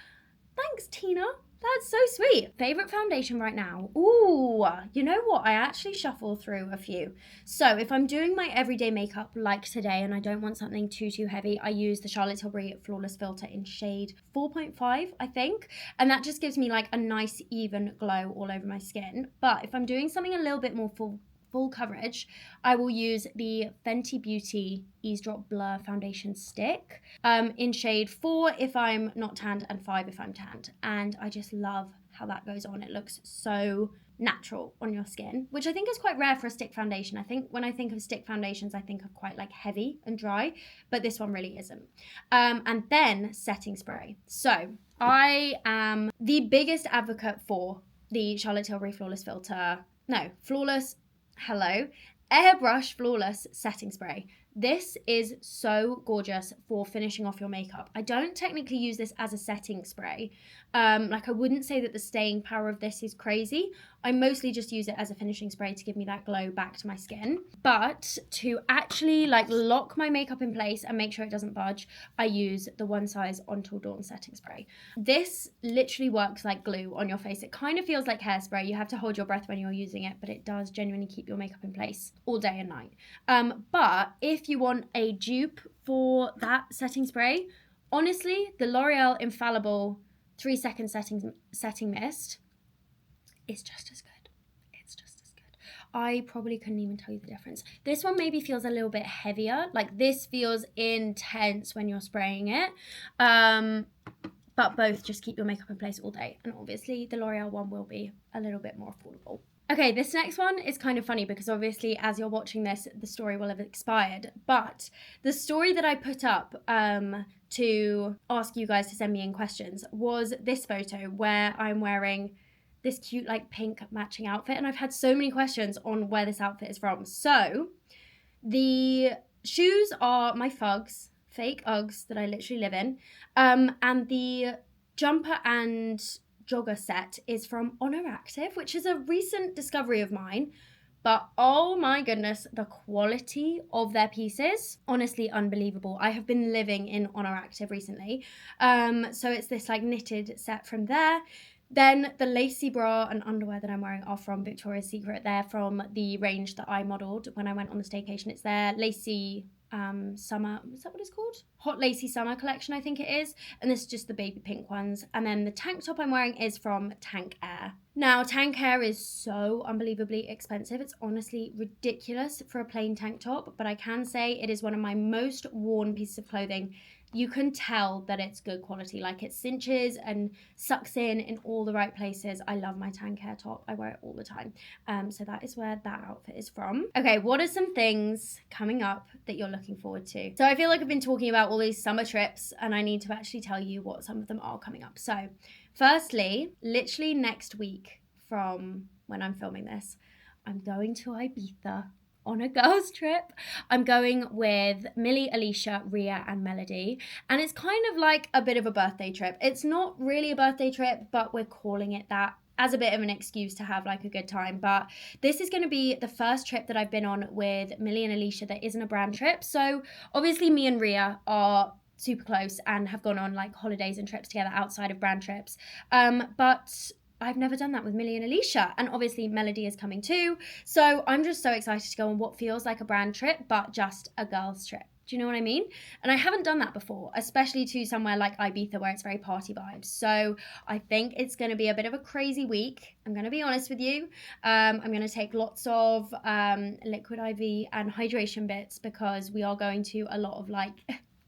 Thanks, Tina. That's so sweet. Favorite foundation right now? Ooh, you know what? I actually shuffle through a few. So if I'm doing my everyday makeup like today and I don't want something too heavy, I use the Charlotte Tilbury Flawless Filter in shade 4.5, I think. And that just gives me like a nice even glow all over my skin. But if I'm doing something a little bit more full coverage, I will use the Fenty Beauty Ease Drop Blur Foundation Stick in shade 4 if I'm not tanned and 5 if I'm tanned. And I just love how that goes on. It looks so natural on your skin, which I think is quite rare for a stick foundation. I think when I think of stick foundations, I think of quite like heavy and dry, but this one really isn't. And then setting spray. So I am the biggest advocate for the Charlotte Tilbury Flawless Filter. No, Airbrush Flawless Setting Spray. This is so gorgeous for finishing off your makeup. I don't technically use this as a setting spray. Like I wouldn't say that the staying power of this is crazy. I mostly just use it as a finishing spray to give me that glow back to my skin. But to actually like lock my makeup in place and make sure it doesn't budge, I use the One Size Until Dawn setting spray. This literally works like glue on your face. It kind of feels like hairspray. You have to hold your breath when you're using it, but it does genuinely keep your makeup in place all day and night. But if you want a dupe for that setting spray, honestly, the L'Oreal Infallible 3-second setting mist is just as good. It's just as good. I probably couldn't even tell you the difference. This one maybe feels a little bit heavier. Like this feels intense when you're spraying it. But both just keep your makeup in place all day. And obviously the L'Oreal one will be a little bit more affordable. Okay, this next one is kind of funny because obviously as you're watching this, the story will have expired. But the story that I put up to ask you guys to send me in questions was this photo where I'm wearing this cute like pink matching outfit. And I've had so many questions on where this outfit is from. So the shoes are my Fugs, fake Uggs that I literally live in. And the jumper and jogger set is from Honor Active, which is a recent discovery of mine. But oh my goodness, the quality of their pieces, honestly unbelievable. I have been living in Honor Active recently. So it's this like knitted set from there. Then the lacy bra and underwear that I'm wearing are from Victoria's Secret. They're from the range that I modelled when I went on the staycation. It's their lacy summer, is that what it's called? Hot Lacy Summer collection, I think it is. And this is just the baby pink ones. And then the tank top I'm wearing is from Tank Air. Now, Tank Air is so unbelievably expensive. It's honestly ridiculous for a plain tank top, but I can say it is one of my most worn pieces of clothing. You can tell that it's good quality, like it cinches and sucks in all the right places. I love my Tank Air top. I wear it all the time. So that is where that outfit is from. Okay, what are some things coming up that you're looking forward to? So I feel like I've been talking about all these summer trips and I need to actually tell you what some of them are coming up. So firstly, literally next week from when I'm filming this, I'm going to Ibiza on a girls trip. I'm going with Millie, Alicia, Ria and Melody, and it's kind of like a bit of a birthday trip. It's not really a birthday trip, but we're calling it that as a bit of an excuse to have like a good time. But this is going to be the first trip that I've been on with Millie and Alicia that isn't a brand trip. So obviously me and Ria are super close and have gone on like holidays and trips together outside of brand trips, but I've never done that with Millie and Alicia, and obviously Melody is coming too. So I'm just so excited to go on what feels like a brand trip, but just a girls trip. Do you know what I mean? And I haven't done that before, especially to somewhere like Ibiza where it's very party vibes. So I think it's going to be a bit of a crazy week. I'm going to be honest with you. I'm going to take lots of liquid IV and hydration bits because we are going to a lot of like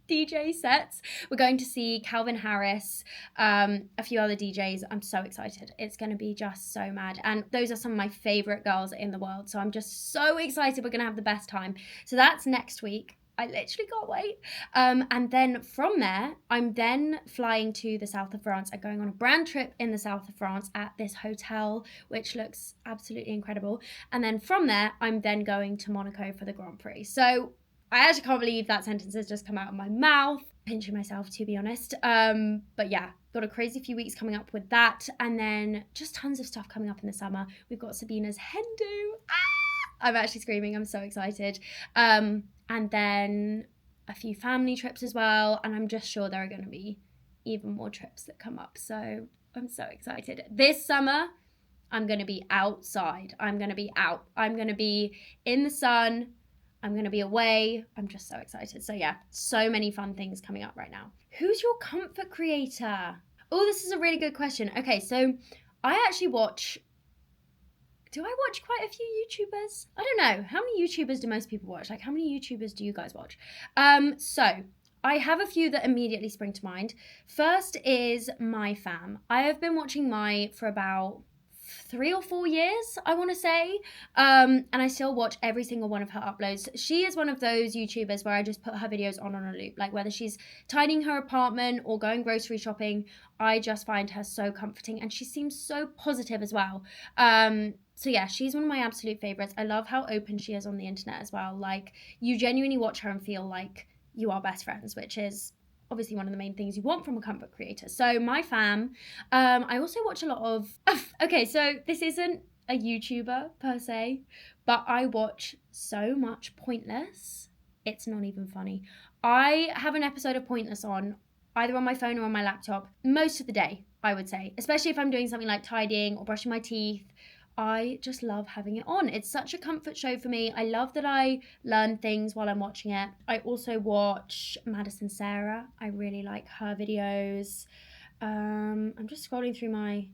DJ sets. We're going to see Calvin Harris, a few other DJs. I'm so excited. It's going to be just so mad. And those are some of my favorite girls in the world. So I'm just so excited. We're going to have the best time. So that's next week. I literally can't wait. And then from there, I'm then flying to the south of France and going on a brand trip in the south of France at this hotel, which looks absolutely incredible. And then from there, I'm then going to Monaco for the Grand Prix. So I actually can't believe that sentence has just come out of my mouth. Pinching myself, to be honest. But yeah, got a crazy few weeks coming up with that. And then just tons of stuff coming up in the summer. We've got Sabina's hen do. I'm actually screaming. I'm so excited. And then a few family trips as well. And I'm just sure there are going to be even more trips that come up. So I'm so excited. This summer, I'm going to be outside. I'm going to be out. I'm going to be in the sun. I'm going to be away. I'm just so excited. So yeah, so many fun things coming up right now. Who's your comfort creator? Oh, this is a really good question. Okay, so I actually do I watch quite a few YouTubers? I don't know. How many YouTubers do most people watch? Like, how many YouTubers do you guys watch? So I have a few that immediately spring to mind. First is my fam. I have been watching Mai for about 3 or 4 years, I want to say, and I still watch every single one of her uploads. She is one of those YouTubers where I just put her videos on a loop, like whether she's tidying her apartment or going grocery shopping. I just find her so comforting, and she seems so positive as well. So yeah, she's one of my absolute favorites. I love how open she is on the internet as well. Like, you genuinely watch her and feel like you are best friends, which is obviously one of the main things you want from a comfort creator. So my fam. I also watch a lot of okay, so this isn't a YouTuber per se, but I watch so much Pointless, it's not even funny. I have an episode of Pointless on either on my phone or on my laptop most of the day, I would say, especially if I'm doing something like tidying or brushing my teeth. I just love having it on. It's such a comfort show for me. I love that I learn things while I'm watching it. I also watch Madison Sarah. I really like her videos. I'm just scrolling through my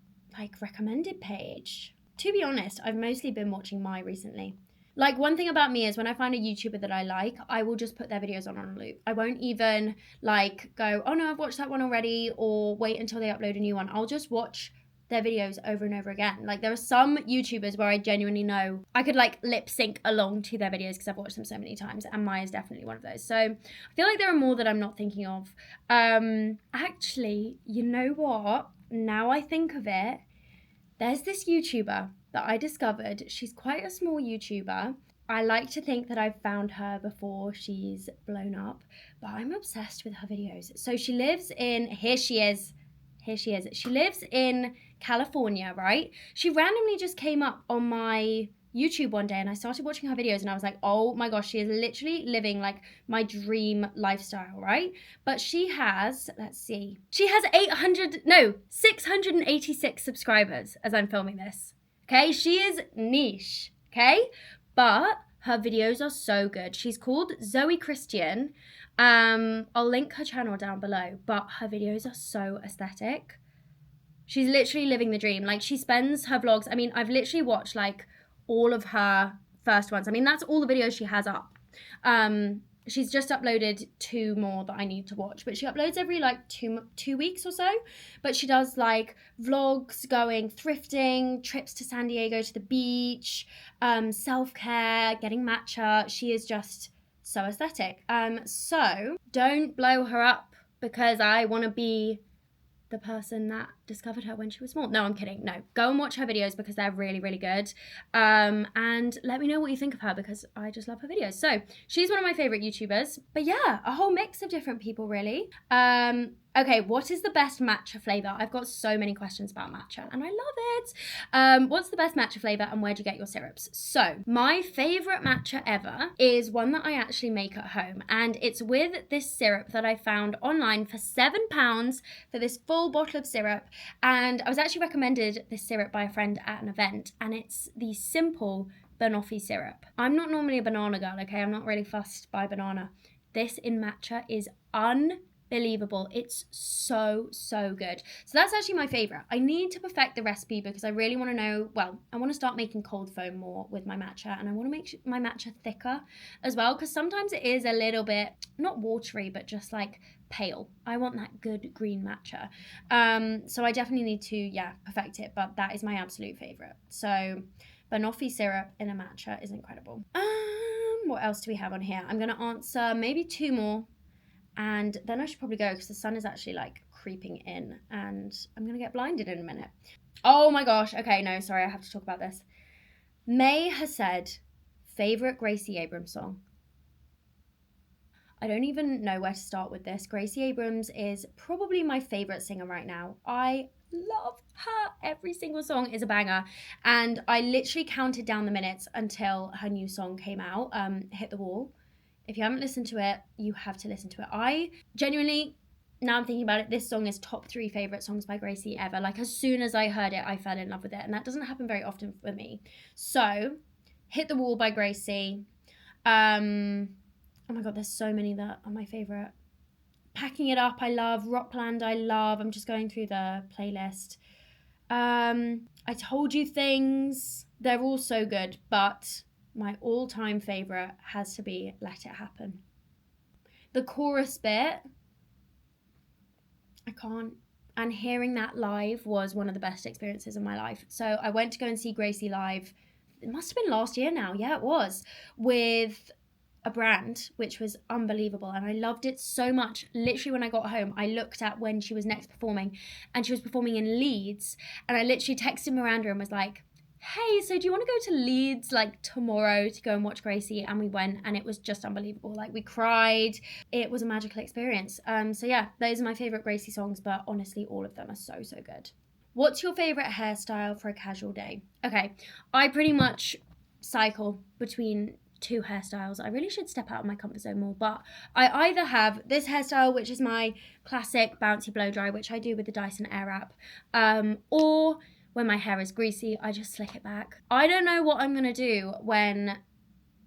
recommended page. To be honest, I've mostly been watching Mai recently. Like, one thing about me is when I find a YouTuber that I like, I will just put their videos on a loop. I won't even go, oh no, I've watched that one already, or wait until they upload a new one. I'll just watch their videos over and over again. Like, there are some YouTubers where I genuinely know I could lip sync along to their videos because I've watched them so many times, and Maya is definitely one of those. So I feel like there are more that I'm not thinking of. Actually, you know what? Now I think of it, there's this YouTuber that I discovered. She's quite a small YouTuber. I like to think that I've found her before she's blown up, but I'm obsessed with her videos. So she lives in, here she is. She lives in California, right? She randomly just came up on my YouTube one day, and I started watching her videos, and I was like, oh my gosh, she is literally living my dream lifestyle, right? But she has, let's see, she has 686 subscribers as I'm filming this. Okay, she is niche, okay? But her videos are so good. She's called Zoe Christian. I'll link her channel down below, but her videos are so aesthetic. She's literally living the dream. Like, she spends her vlogs, I mean, I've literally watched all of her first ones. I mean, that's all the videos she has up. She's just uploaded 2 more that I need to watch, but she uploads every 2 weeks or so. But she does vlogs going thrifting, trips to San Diego to the beach, self-care, getting matcha. She is just so aesthetic. So don't blow her up because I want to be the person that discovered her when she was small. No, I'm kidding. No, go and watch her videos because they're really, really good. And let me know what you think of her because I just love her videos. So she's one of my favorite YouTubers. But yeah, a whole mix of different people, really. Okay, what is the best matcha flavor? I've got so many questions about matcha and I love it. What's the best matcha flavor and where do you get your syrups? So my favorite matcha ever is one that I actually make at home, and it's with this syrup that I found online for £7 for this full bottle of syrup. And I was actually recommended this syrup by a friend at an event, and it's the simple banoffee syrup. I'm not normally a banana girl, okay? I'm not really fussed by banana. This in matcha is unbelievable. It's so, so good. So that's actually my favorite. I need to perfect the recipe because I really want to know, well, I want to start making cold foam more with my matcha, and I want to make my matcha thicker as well because sometimes it is a little bit, not watery, but just pale. I want that good green matcha. So I definitely need to, perfect it, but that is my absolute favorite. So banoffee syrup in a matcha is incredible. What else do we have on here? I'm going to answer maybe 2 more, and then I should probably go because the sun is actually creeping in and I'm going to get blinded in a minute. Oh my gosh. Okay, no, sorry, I have to talk about this. May has said, favorite Gracie Abrams song. I don't even know where to start with this. Gracie Abrams is probably my favourite singer right now. I love her. Every single song is a banger. And I literally counted down the minutes until her new song came out, Hit the Wall. If you haven't listened to it, you have to listen to it. I genuinely, now I'm thinking about it, this song is top 3 favourite songs by Gracie ever. Like, as soon as I heard it, I fell in love with it. And that doesn't happen very often for me. So, Hit the Wall by Gracie. Oh my god, there's so many that are my favourite. Packing It Up, I love. Rockland, I love. I'm just going through the playlist. I Told You Things. They're all so good, but my all-time favourite has to be Let It Happen. The chorus bit, I can't. And hearing that live was one of the best experiences of my life. So I went to go and see Gracie live. It must have been last year now. Yeah, it was. With a brand, which was unbelievable, and I loved it so much. Literally, when I got home, I looked at when she was next performing, and she was performing in Leeds, and I literally texted Miranda and was like, hey, so do you want to go to Leeds like tomorrow to go and watch Gracie? And we went, and it was just unbelievable. Like, we cried. It was a magical experience. So yeah, those are my favorite Gracie songs, but honestly, all of them are so good. What's your favorite hairstyle for a casual day? Okay, I pretty much cycle between 2 hairstyles. I really should step out of my comfort zone more, but I either have this hairstyle, which is my classic bouncy blow dry, which I do with the Dyson Airwrap, or when my hair is greasy, I just slick it back. I don't know what I'm gonna do when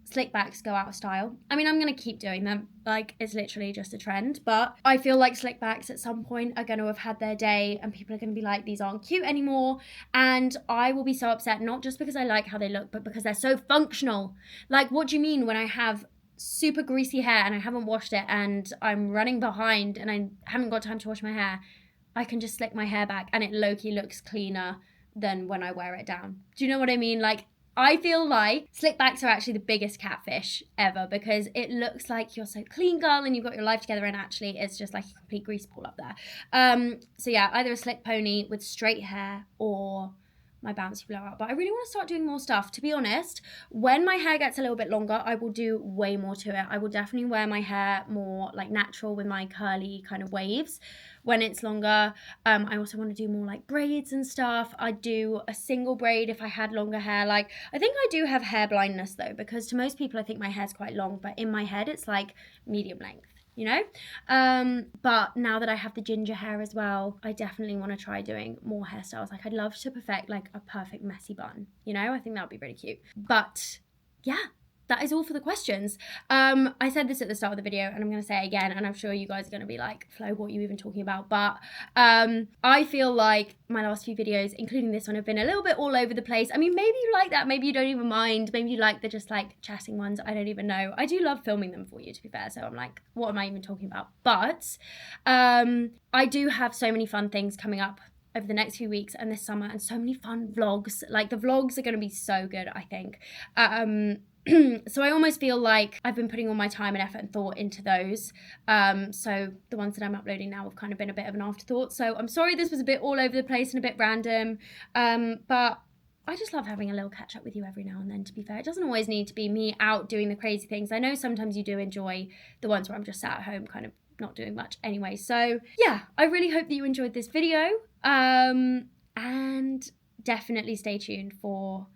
slick backs go out of style. I mean, I'm gonna keep doing them, like, it's literally just a trend, but I feel like slick backs at some point are gonna have had their day, and people are gonna be like, these aren't cute anymore, and I will be so upset, not just because I like how they look, but because they're so functional. Like, what do you mean when I have super greasy hair and I haven't washed it and I'm running behind and I haven't got time to wash my hair? I can just slick my hair back and it low-key looks cleaner than when I wear it down. Do you know what I mean? Like, I feel like slick backs are actually the biggest catfish ever, because it looks like you're so clean, girl, and you've got your life together, and actually it's just like a complete grease ball up there. So yeah, either a slick pony with straight hair or my bouncy blowout. But I really want to start doing more stuff. To be honest, when my hair gets a little bit longer, I will do way more to it. I will definitely wear my hair more like natural with my curly kind of waves when it's longer. I also want to do more like braids and stuff. I'd do a single braid if I had longer hair. Like, I think I do have hair blindness though, because to most people I think my hair's quite long, but in my head it's like medium length, you know? But now that I have the ginger hair as well, I definitely want to try doing more hairstyles. Like, I'd love to perfect like a perfect messy bun, you know? I think that would be really cute. But yeah, that is all for the questions. I said this at the start of the video, and I'm going to say it again, and I'm sure you guys are going to be like, Flo, what are you even talking about? But I feel like my last few videos, including this one, have been a little bit all over the place. I mean, maybe you like that. Maybe you don't even mind. Maybe you like the just like chatting ones. I don't even know. I do love filming them for you, to be fair. So I'm like, what am I even talking about? But I do have so many fun things coming up over the next few weeks and this summer, and so many fun vlogs. Like, the vlogs are going to be so good, I think. So I almost feel like I've been putting all my time and effort and thought into those. So the ones that I'm uploading now have kind of been a bit of an afterthought. So I'm sorry this was a bit all over the place and a bit random. But I just love having a little catch up with you every now and then, to be fair. It doesn't always need to be me out doing the crazy things. I know sometimes you do enjoy the ones where I'm just sat at home kind of not doing much anyway. So yeah, I really hope that you enjoyed this video. And definitely stay tuned for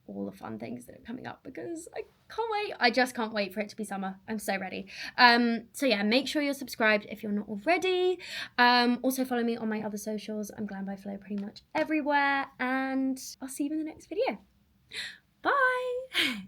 all the fun things that are coming up, because I can't wait. I just can't wait for it to be summer. I'm so ready. So yeah, make sure you're subscribed if you're not already. Also follow me on my other socials. I'm glambyflo pretty much everywhere, and I'll see you in the next video. Bye.